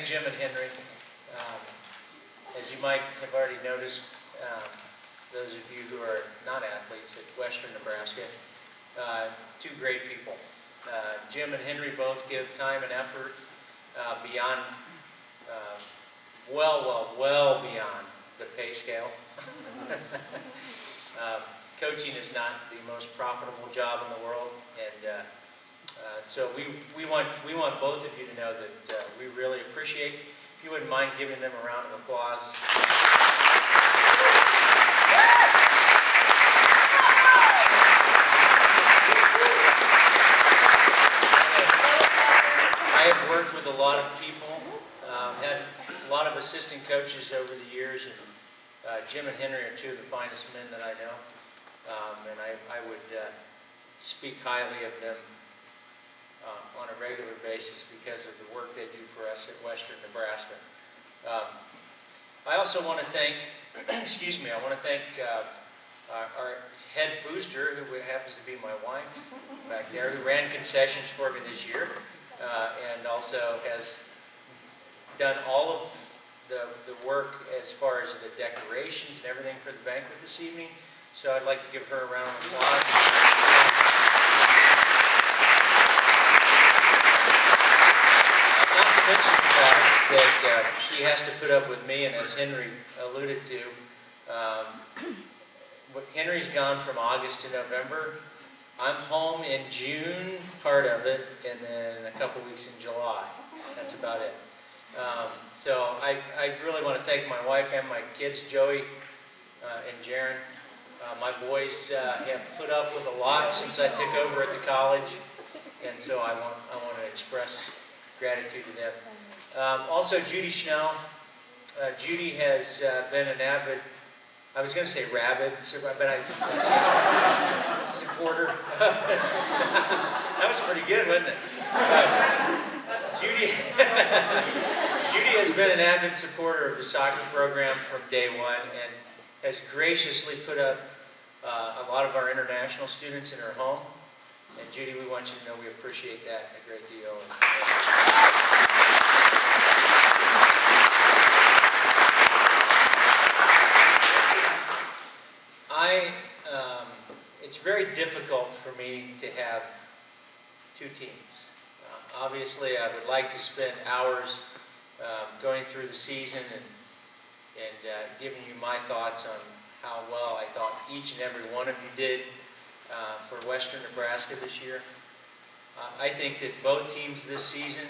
Jim and Henry. As you might have already noticed, those of you who are not athletes at Western Nebraska, two great people. Jim and Henry both give time and effort beyond, well beyond the pay scale. Coaching is not the most profitable job in the world, and so we want both of you to know that we really appreciate. If you wouldn't mind giving them a round of applause. I have worked with a lot of people, had a lot of assistant coaches over the years, and Jim and Henry are two of the finest men that I know, and I would speak highly of them on a regular basis because of the work they do for us at Western Nebraska. I also want to thank, excuse me, I want to thank our head booster, who happens to be my wife back there, who ran concessions for me this year, and also has done all of the work as far as the decorations and everything for the banquet this evening. So I'd like to give her a round of applause. Not to mention the fact that she has to put up with me, and as Henry alluded to, Henry's gone from August to November. I'm home in June, part of it, and then a couple weeks in July. That's about it. So I really want to thank my wife and my kids, Joey and Jaron. My boys have put up with a lot since I took over at the college, and so I want to express gratitude to them. Also, Judy Schnell. Judy has been an avid, I was going to say rabid, but supporter. That was pretty good, wasn't it? Judy has been an avid supporter of the soccer program from day one and has graciously put up a lot of our international students in her home. And Judy, we want you to know we appreciate that a great deal. It's very difficult for me to have two teams. Obviously, I would like to spend hours going through the season and giving you my thoughts on how well I thought each and every one of you did for Western Nebraska this year. I think that both teams this season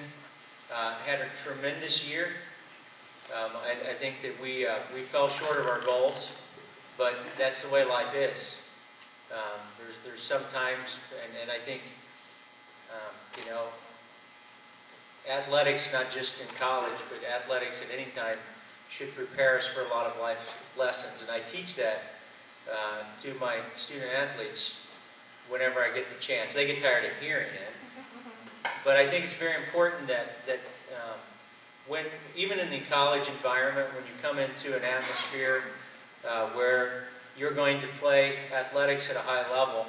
had a tremendous year. I think that we fell short of our goals, but that's the way life is. There's sometimes, and I think, you know, athletics, not just in college, but athletics at any time, should prepare us for a lot of life lessons. And I teach that to my student athletes whenever I get the chance. They get tired of hearing it. But I think it's very important that when, even in the college environment, when you come into an atmosphere where you're going to play athletics at a high level,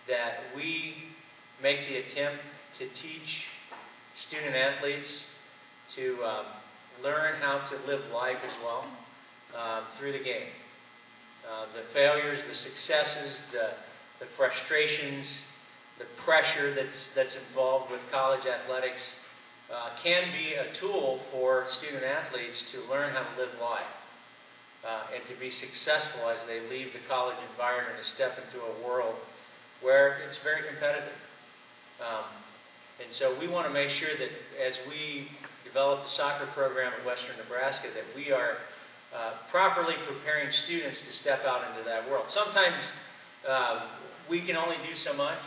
that we make the attempt to teach student athletes to learn how to live life as well through the game. The failures, the successes, the frustrations, the pressure that's involved with college athletics can be a tool for student athletes to learn how to live life and to be successful as they leave the college environment and step into a world where it's very competitive. And so we want to make sure that as we develop the soccer program at Western Nebraska, that we are properly preparing students to step out into that world. Sometimes we can only do so much,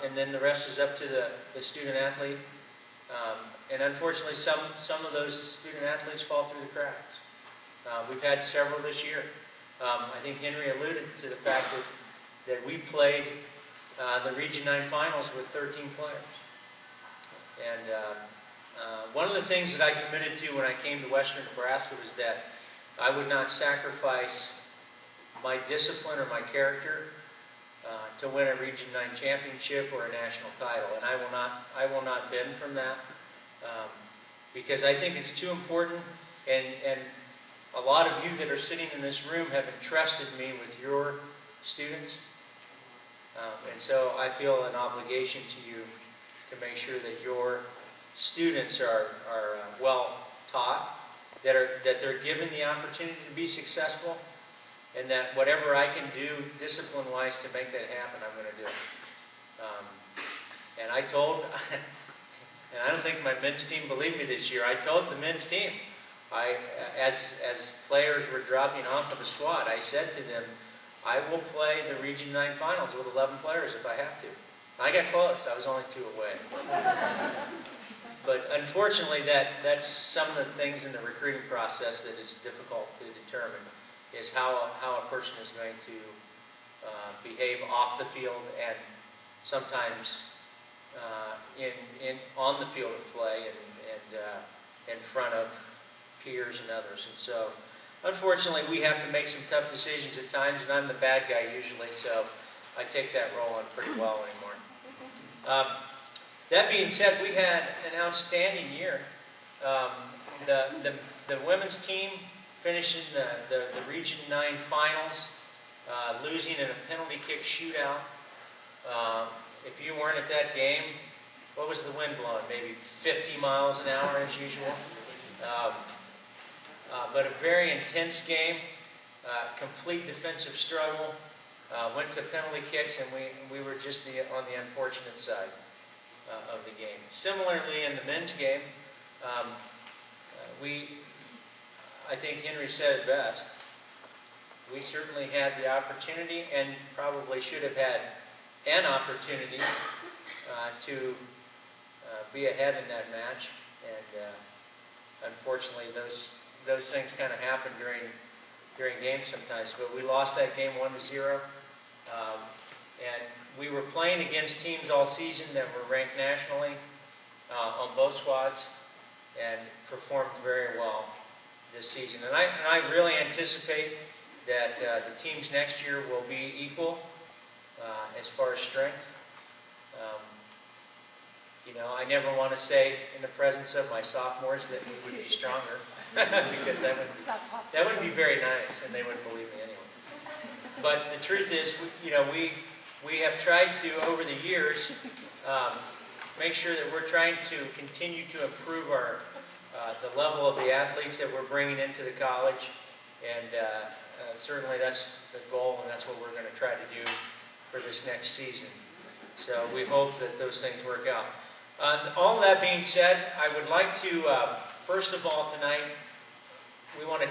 and then the rest is up to the student athlete. And unfortunately, some of those student athletes fall through the cracks. We've had several this year. I think Henry alluded to the fact that we played the Region 9 finals with 13 players. And one of the things that I committed to when I came to Western Nebraska was that I would not sacrifice my discipline or my character to win a Region 9 championship or a national title, and I will not bend from that. because I think it's too important, and a lot of you that are sitting in this room have entrusted me with your students. And so I feel an obligation to you to make sure that your students are well taught, that they're given the opportunity to be successful, and that whatever I can do discipline-wise to make that happen, I'm going to do it. And I told, and I don't think my men's team believed me this year, I told the men's team, as players were dropping off of the squad, I said to them, I will play the Region 9 finals with 11 players if I have to. I got close. I was only 2 away. But unfortunately, that's some of the things in the recruiting process that is difficult to determine, is how a person is going to behave off the field and sometimes on the field of play and in front of peers and others. And so, unfortunately, we have to make some tough decisions at times, and I'm the bad guy usually, so I take that role on pretty well anymore. That being said, we had an outstanding year. The women's team finishing the Region 9 finals, losing in a penalty kick shootout. If you weren't at that game, what was the wind blowing? Maybe 50 miles an hour as usual. But a very intense game, complete defensive struggle, went to penalty kicks, and we were just on the unfortunate side of the game. Similarly, in the men's game, I think Henry said it best. We certainly had the opportunity, and probably should have had an opportunity to be ahead in that match, and unfortunately, those things kind of happen during games sometimes. But we lost that game 1-0, and we were playing against teams all season that were ranked nationally on both squads and performed very well this season. And I really anticipate that the teams next year will be equal as far as strength. I never want to say in the presence of my sophomores that we would be stronger, because that would be very nice, and they wouldn't believe me anyway. But the truth is, we have tried to, over the years, make sure that we're trying to continue to improve the level of the athletes that we're bringing into the college, and certainly that's the goal, and that's what we're going to try to do for this next season. So we hope that those things work out. All that being said, I would like to, first of all tonight,